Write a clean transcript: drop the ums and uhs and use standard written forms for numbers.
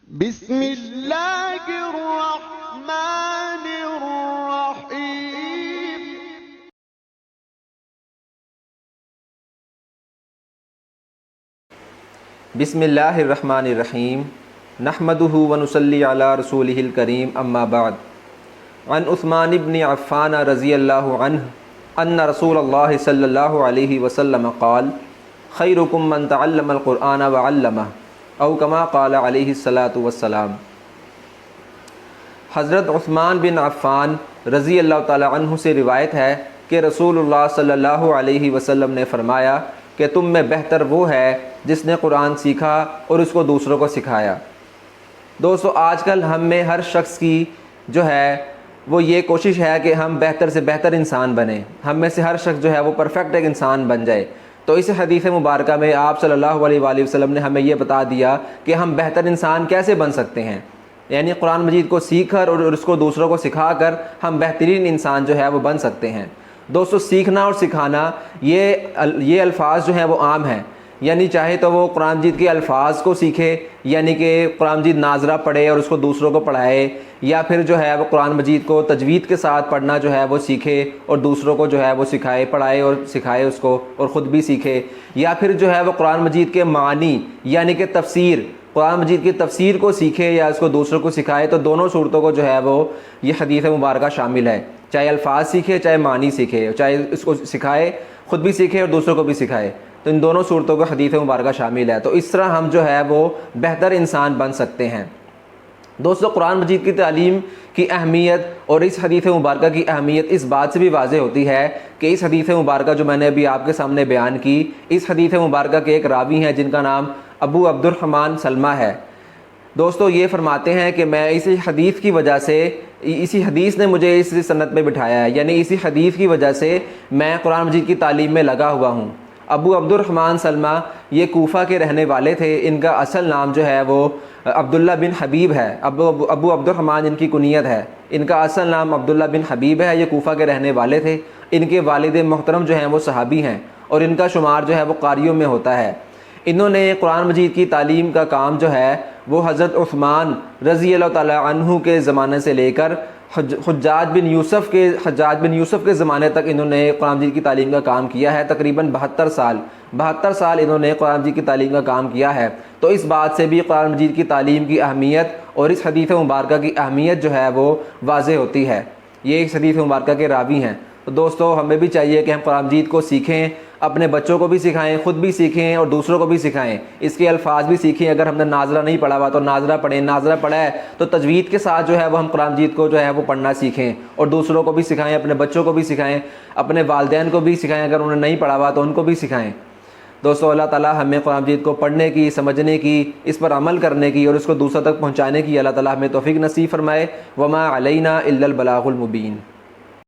بسم اللہ الرحمن الرحیم۔ بسم اللہ الرحمن الرحیم، نحمدہ ونصلی علی رسولہ الکریم، اما بعد۔ عن عثمان بن عفان رضی اللہ عنہ ان رسول اللہ صلی اللہ علیہ وسلم قال خیرکم من تعلم القرآن وعلمہ او کما قال علیہ الصلاۃ والسلام۔ حضرت عثمان بن عفان رضی اللہ تعالی عنہ سے روایت ہے کہ رسول اللہ صلی اللہ علیہ وسلم نے فرمایا کہ تم میں بہتر وہ ہے جس نے قرآن سیکھا اور اس کو دوسروں کو سکھایا۔ دوستو، آج کل ہم میں ہر شخص کی جو ہے وہ یہ کوشش ہے کہ ہم بہتر سے بہتر انسان بنیں، ہم میں سے ہر شخص جو ہے وہ پرفیکٹ ایک انسان بن جائے۔ تو اس حدیث مبارکہ میں آپ صلی اللہ علیہ وآلہ وسلم نے ہمیں یہ بتا دیا کہ ہم بہتر انسان کیسے بن سکتے ہیں، یعنی قرآن مجید کو سیکھ کر اور اس کو دوسروں کو سکھا کر ہم بہترین انسان جو ہے وہ بن سکتے ہیں۔ دوستو، سیکھنا اور سکھانا یہ الفاظ جو ہیں وہ عام ہیں، یعنی چاہے تو وہ قرآن مجید کے الفاظ کو سیکھے، یعنی کہ قرآن مجید ناظرہ پڑھے اور اس کو دوسروں کو پڑھائے، یا پھر جو ہے وہ قرآن مجید کو تجوید کے ساتھ پڑھنا جو ہے وہ سیکھے اور دوسروں کو جو ہے وہ سکھائے، پڑھائے اور سکھائے اس کو، اور خود بھی سیکھے، یا پھر جو ہے وہ قرآن مجید کے معنی یعنی کہ تفسیر، قرآن مجید کی تفسیر کو سیکھے یا اس کو دوسروں کو سکھائے۔ تو دونوں صورتوں کو جو ہے وہ یہ حدیث مبارکہ شامل ہے، چاہے الفاظ سیکھے چاہے معنی سیکھے، چاہے اس کو سکھائے، خود بھی سیکھے اور دوسروں کو بھی سکھائے، تو ان دونوں صورتوں کو حدیث مبارکہ شامل ہے۔ تو اس طرح ہم جو ہے وہ بہتر انسان بن سکتے ہیں۔ دوستو، قرآن مجید کی تعلیم کی اہمیت اور اس حدیث مبارکہ کی اہمیت اس بات سے بھی واضح ہوتی ہے کہ اس حدیث مبارکہ جو میں نے ابھی آپ کے سامنے بیان کی، اس حدیث مبارکہ کے ایک راوی ہیں جن کا نام ابو عبد الرحمن سلمہ ہے۔ دوستو، یہ فرماتے ہیں کہ میں اسی حدیث کی وجہ سے، اسی حدیث نے مجھے اس سنت میں بٹھایا ہے، یعنی اسی حدیث کی وجہ سے میں قرآن مجید کی تعلیم میں لگا ہوا ہوں۔ ابو عبد الرحمن سلمہ یہ کوفہ کے رہنے والے تھے، ان کا اصل نام جو ہے وہ عبداللہ بن حبیب ہے، ابو عبد الرحمن ان کی کنیت ہے، ان کا اصل نام عبداللہ بن حبیب ہے، یہ کوفہ کے رہنے والے تھے۔ ان کے والد محترم جو ہیں وہ صحابی ہیں اور ان کا شمار جو ہے وہ قاریوں میں ہوتا ہے۔ انہوں نے قرآن مجید کی تعلیم کا کام جو ہے وہ حضرت عثمان رضی اللہ تعالی عنہ کے زمانے سے لے کر حجاج بن یوسف کے زمانے تک انہوں نے قرآن مجید کی تعلیم کا کام کیا ہے۔ تقریباً 72 سال انہوں نے قرآن مجید کی تعلیم کا کام کیا ہے۔ تو اس بات سے بھی قرآن مجید کی تعلیم کی اہمیت اور اس حدیث مبارکہ کی اہمیت جو ہے وہ واضح ہوتی ہے۔ یہ اس حدیث مبارکہ کے راوی ہیں۔ تو دوستو، ہمیں بھی چاہیے کہ ہم قرآن مجید کو سیکھیں، اپنے بچوں کو بھی سکھائیں، خود بھی سیکھیں اور دوسروں کو بھی سکھائیں، اس کے الفاظ بھی سیکھیں۔ اگر ہم نے ناظرہ نہیں پڑھا ہوا تو ناظرہ پڑھیں، ناظرہ پڑھا ہے تو تجوید کے ساتھ جو ہے وہ ہم قرآن مجید کو جو ہے وہ پڑھنا سیکھیں اور دوسروں کو بھی سکھائیں، اپنے بچوں کو بھی سکھائیں، اپنے والدین کو بھی سکھائیں، اگر انہوں نے نہیں پڑھا ہوا تو ان کو بھی سکھائیں۔ دوستو، اللہ تعالیٰ ہمیں قرآن مجید کو پڑھنے کی، سمجھنے کی، اس پر عمل کرنے کی اور اس کو دوسروں تک پہنچانے کی اللہ تعالیٰ ہمیں توفیق نصیب فرمائے۔ وما علینا الا البلاغ المبین۔